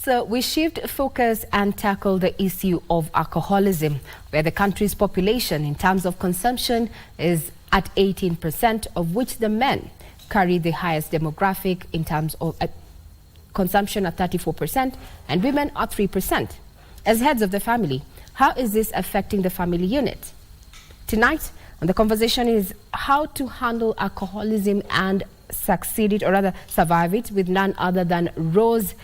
So we shift focus and tackle the issue of alcoholism, where the country's population in terms of consumption is at 18%, of which the men carry the highest demographic in terms of consumption at 34%, and women at 3%. As heads of the family, how is this affecting the family unit? Tonight, the conversation is how to handle alcoholism and succeed it, or rather survive it, with none other than Rose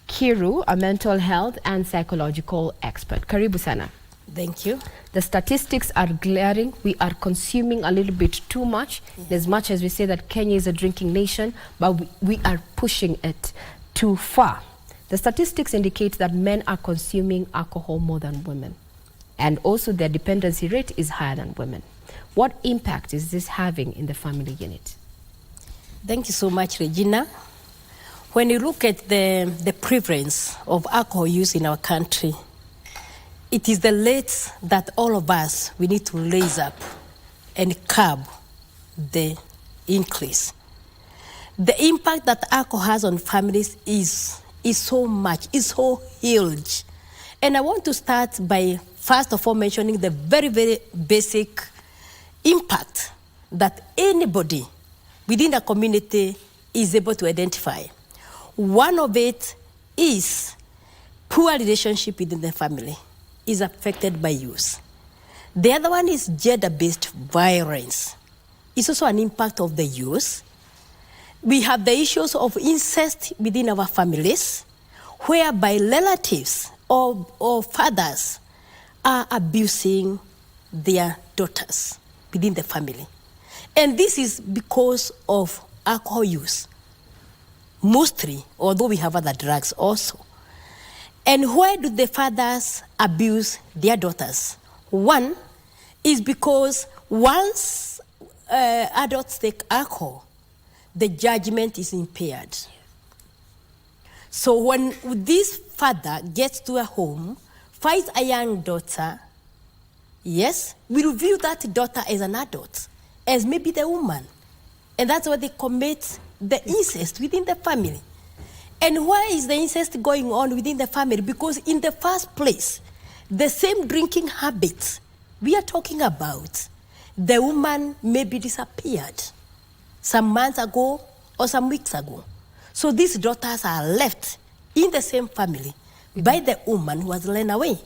Kiru, a mental health and psychological expert. Karibu sana. Thank you. The statistics are glaring. We are consuming a little bit too much. As much as we say that Kenya is a drinking nation, but we are pushing it too far. The statistics indicate that men are consuming alcohol more than women. And also their dependency rate is higher than women. What impact is this having in the family unit? Thank you so much, Regina. When you look at the prevalence of alcohol use in our country, it is the rate that all of us, we need to raise up and curb the increase. The impact that alcohol has on families is so much, is so huge. And I want to start by, first of all, mentioning the very, very basic impact that anybody within a community is able to identify. One of it is poor relationship within the family is affected by use. The other one is gender-based violence. It's also an impact of the use. We have the issues of incest within our families, whereby relatives or fathers are abusing their daughters within the family. And this is because of alcohol use, mostly, although we have other drugs also. And why do the fathers abuse their daughters? One is because once adults take alcohol, the judgment is impaired. So when this father gets to a home, finds a young daughter, yes, we will view that daughter as an adult, as maybe the woman. And that's why they commit the incest within the family. And why is the incest going on within the family? Because in the first place, the same drinking habits we are talking about, the woman maybe disappeared some months ago or some weeks ago. So these daughters are left in the same family by the woman who has run away.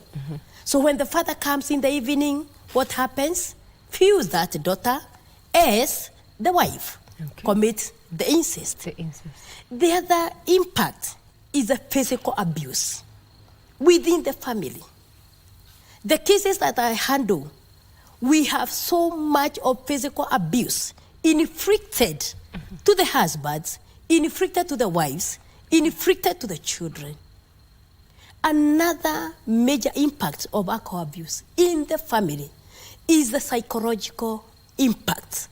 So when the father comes in the evening, what happens? Views that daughter as the wife, commits the incest. The other impact is the physical abuse within the family. The cases that I handle, we have so much of physical abuse inflicted to the husbands, inflicted to the wives, inflicted to the children. Another major impact of alcohol abuse in the family is the psychological impact,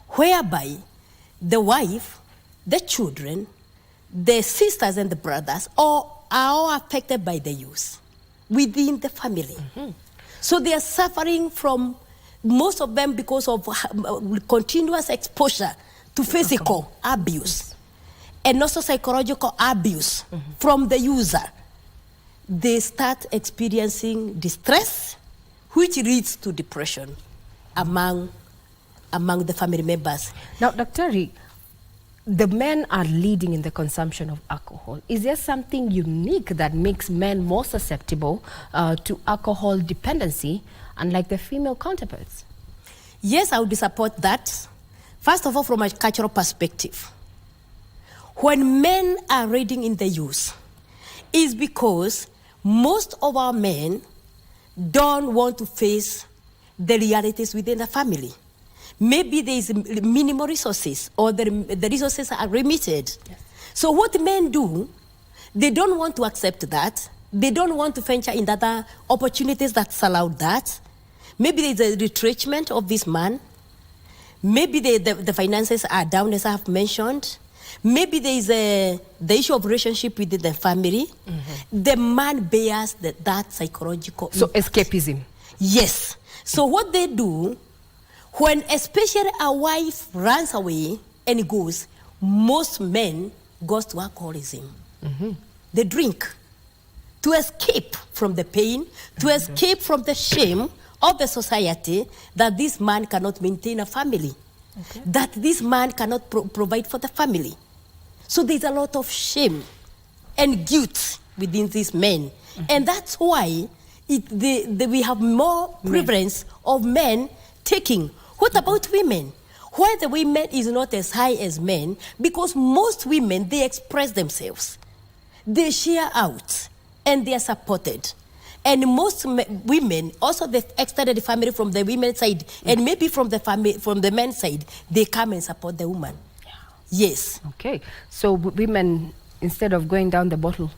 whereby the wife, the children, the sisters and the brothers are all affected by the use within the family. So they are suffering from, most of them, because of continuous exposure to physical abuse and also psychological abuse from the user. They start experiencing distress, which leads to depression among the family members. Now, Dr. The men are leading in the consumption of alcohol. Is there something unique that makes men more susceptible to alcohol dependency, unlike the female counterparts? Yes, I would support that. First of all, from a cultural perspective, when men are leading in the use, is because most of our men don't want to face the realities within the family. Maybe there is minimal resources, or the resources are limited. Yes. So what men do, they don't want to accept that. They don't want to venture in other opportunities that surround that. Maybe there is a retrenchment of this man. Maybe the finances are down, as I have mentioned. Maybe there is the issue of relationship within the family. The man bears that psychological So impact. Escapism. Yes. So what they do, when especially a wife runs away and goes, most men goes to alcoholism. they drink to escape from the pain, to escape from the shame of the society that this man cannot maintain a family, that this man cannot provide for the family. So there's a lot of shame and guilt within these men. And that's why we have more prevalence of men taking. What about women? Why the women is not as high as men? Because most women, they express themselves. They share out and they are supported. And most women, also the extended family from the women's side, and maybe from the family, from the men's side, they come and support the woman. Yes. Okay. So women, instead of going down the bottle,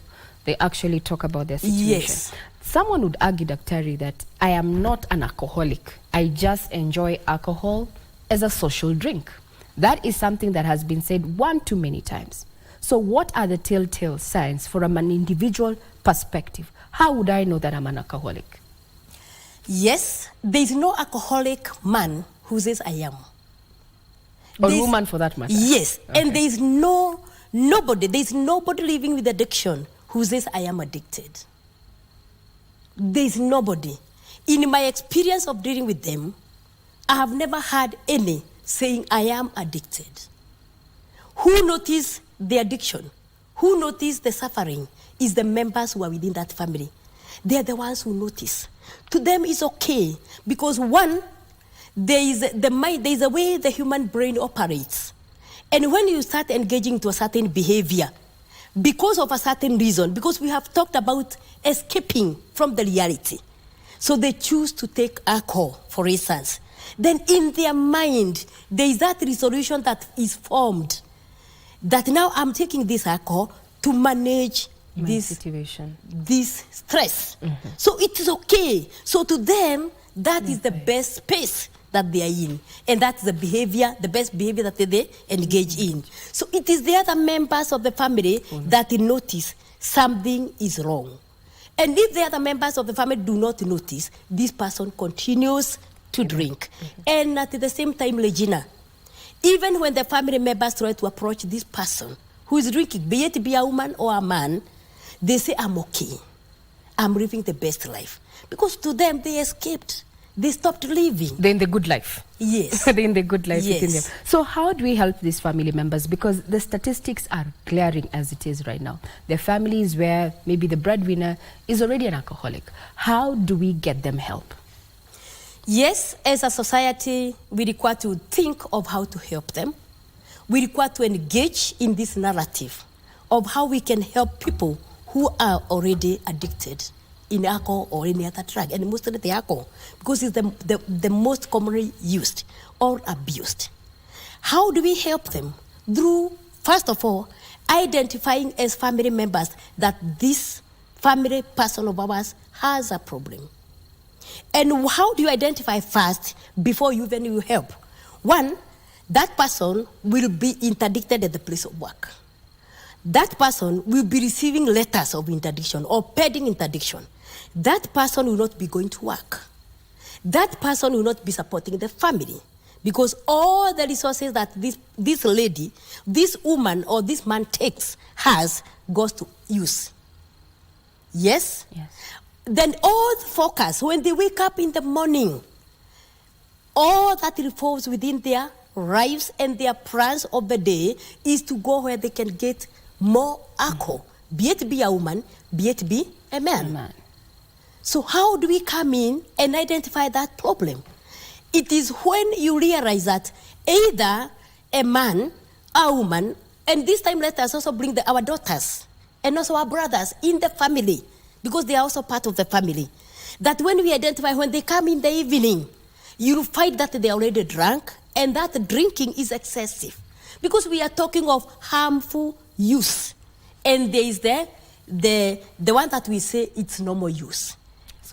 they actually talk about their situation. Yes. Someone would argue, Daktari, that I am not an alcoholic. I just enjoy alcohol as a social drink. That is something that has been said one too many times. So what are the telltale signs from an individual perspective? How would I know that I'm an alcoholic? Yes, there is no alcoholic man who says I am. Or woman for that matter. Yes, and there is nobody living with addiction who says I am addicted. There is nobody. In my experience of dealing with them, I have never had any saying I am addicted. Who notice the addiction? Who notice the suffering is the members who are within that family. They are the ones who notice. To them it's okay because one, there is a way the human brain operates. And when you start engaging to a certain behavior, because of a certain reason, because we have talked about escaping from the reality, so they choose to take alcohol, for instance. Then in their mind, there is that resolution that is formed that now I'm taking this alcohol to manage this situation, this stress. So it is okay. So to them, that is the best space that they are in. And that's the behavior, the best behavior that they engage in. So it is the other members of the family that notice something is wrong. And if the other members of the family do not notice, this person continues to drink. And at the same time, Regina, even when the family members try to approach this person who is drinking, be it be a woman or a man, they say, I'm okay. I'm living the best life. Because to them, they escaped. They stopped living. They're in the good life. Yes. They're in the good life yes. within them. So how do we help these family members? Because the statistics are glaring as it is right now. There are families where maybe the breadwinner is already an alcoholic. How do we get them help? Yes, as a society, we require to think of how to help them. We require to engage in this narrative of how we can help people who are already addicted in alcohol or any other drug, and mostly the alcohol, because it's the most commonly used or abused. How do we help them? Through, first of all, identifying as family members that this family person of ours has a problem. And how do you identify first before you even help? One, that person will be interdicted at the place of work. That person will be receiving letters of interdiction or pending interdiction. That person will not be going to work. That person will not be supporting the family because all the resources that this lady, this woman or this man goes to use. Yes? Yes. Then all the focus, when they wake up in the morning, all that revolves within their lives and their plans of the day is to go where they can get more alcohol, be it be a woman, be it be a man. So how do we come in and identify that problem? It is when you realize that either a man, a woman, and this time let us also bring our daughters and also our brothers in the family, because they are also part of the family. That when we identify, when they come in the evening, you'll find that they are already drunk and that drinking is excessive. Because we are talking of harmful use. And there is the one that we say it's normal use.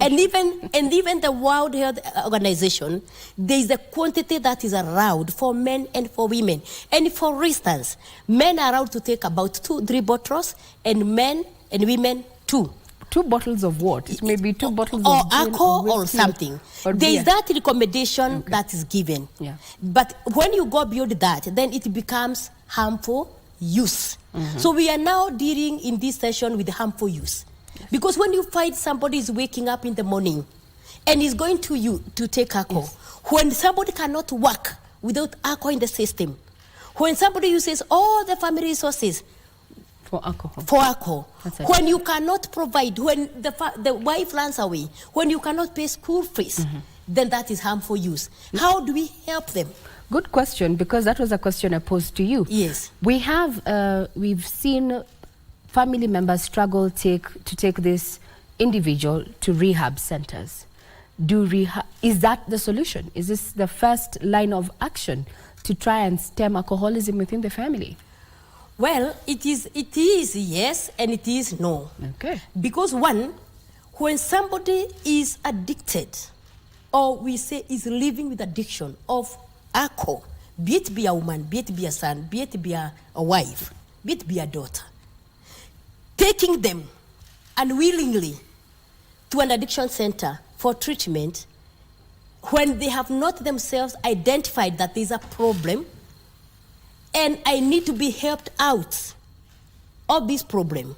And even the World Health Organization, there is a quantity that is allowed for men and for women. And for instance, men are allowed to take about 2-3 bottles, and men and women 2. 2 bottles of what? It may be 2 bottles or of alcohol or something. There is that recommendation that is given. Yeah. But when you go beyond that, then it becomes harmful use. So we are now dealing in this session with the harmful use. Yes. Because when you find somebody is waking up in the morning and is going to take alcohol, yes. When somebody cannot work without alcohol in the system, when somebody uses all the family resources for alcohol, when you cannot provide, when the wife runs away, when you cannot pay school fees, then that is harmful use. How do we help them? Good question, because that was a question I posed to you. Yes. We've seen family members struggle to take this individual to rehab centers. Is that the solution? Is this the first line of action to try and stem alcoholism within the family? Well, it is yes, and it is no. Okay. Because one, when somebody is addicted, or we say is living with addiction of alcohol, be it be a woman, be it be a son, be it be a wife, be it be a daughter, taking them unwillingly to an addiction center for treatment, when they have not themselves identified that there's a problem and I need to be helped out of this problem,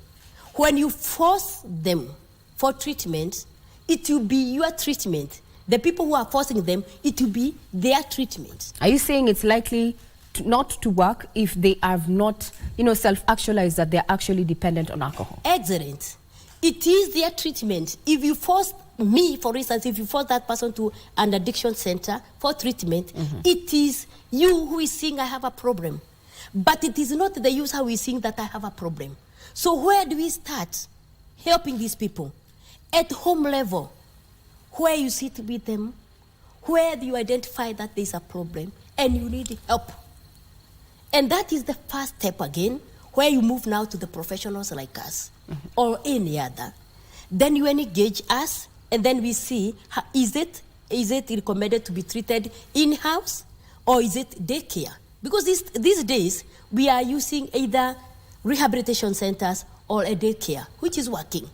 when you force them for treatment, it will be your treatment. The people who are forcing them, it will be their treatment. Are you saying it's likely not to work if they have not, self-actualized that they're actually dependent on alcohol? Excellent. It is their treatment. If you force me, for instance, if you force that person to an addiction center for treatment, it is you who is saying I have a problem. But it is not the user who is saying that I have a problem. So where do we start helping these people? At home level, where you sit with them, where you identify that there's a problem and you need help. And that is the first step again, where you move now to the professionals like us or any other. Then you engage us, and then we see, is it recommended to be treated in-house or is it daycare? Because these days, we are using either rehabilitation centers or a daycare, which is working.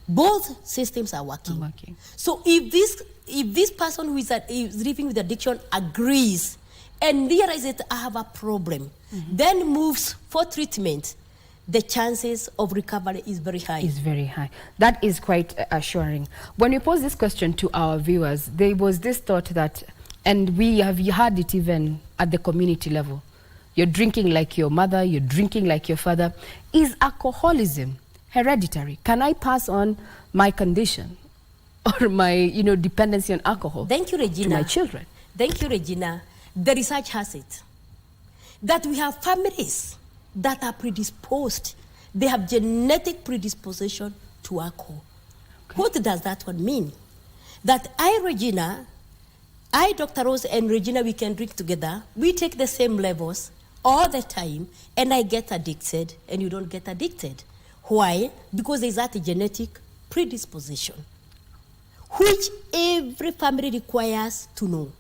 Both systems are working. So if this person who is living with addiction agrees and realizes that I have a problem, then moves for treatment, the chances of recovery is very high. Is very high. That is quite assuring. When we pose this question to our viewers, there was this thought that, and we have heard it even at the community level, you're drinking like your mother, you're drinking like your father. Is alcoholism hereditary? Can I pass on my condition or my dependency on alcohol to my children? Thank you, Regina. The research has it that we have families that are predisposed. They have genetic predisposition to alcohol. Okay. What does that one mean? That Regina, Dr. Rose and Regina, we can drink together. We take the same levels all the time, and I get addicted, and you don't get addicted. Why? Because there's that genetic predisposition, which every family requires to know.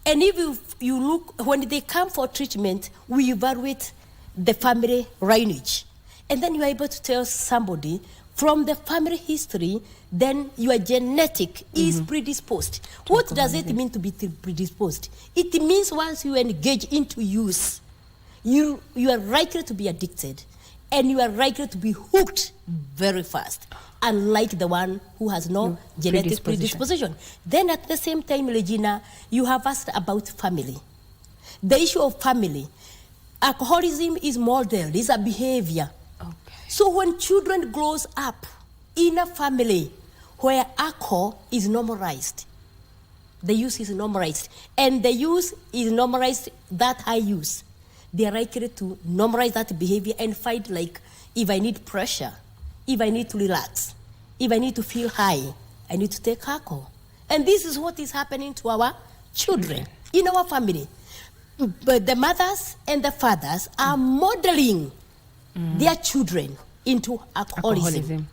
And if you look, when they come for treatment, we evaluate the family lineage. And then you are able to tell somebody from the family history, then your genetic is predisposed. What does it mean to be predisposed? It means once you engage into use, you are likely to be addicted, and you are likely to be hooked very fast, unlike the one who has no genetic predisposition. Then at the same time, Regina, you have asked about family. The issue of family. Alcoholism is modeled, is a behavior. Okay. So when children grows up in a family where alcohol is normalized, the use is normalized, and the use is normalized, that high use, they are likely to normalize that behavior and find, like, if I need pressure, if I need to relax, if I need to feel high, I need to take alcohol. And this is what is happening to our children in our family. But the mothers and the fathers are modeling their children into alcoholism.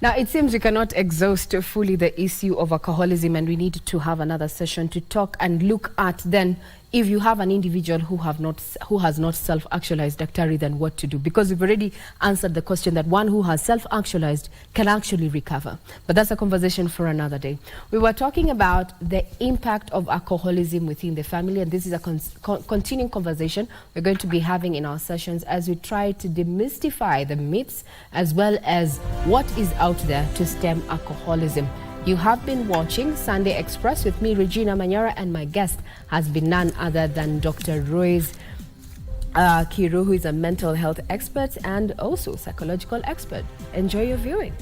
Now, it seems we cannot exhaust fully the issue of alcoholism, and we need to have another session to talk and look at then if you have an individual who has not self-actualized, Daktari, then what to do? Because we've already answered the question that one who has self-actualized can actually recover. But that's a conversation for another day. We were talking about the impact of alcoholism within the family, and this is a continuing conversation we're going to be having in our sessions as we try to demystify the myths as well as what is out there to stem alcoholism. You have been watching Sunday Express with me, Regina Manyara, and my guest has been none other than Dr. Royce Kiru, who is a mental health expert and also psychological expert. Enjoy your viewing.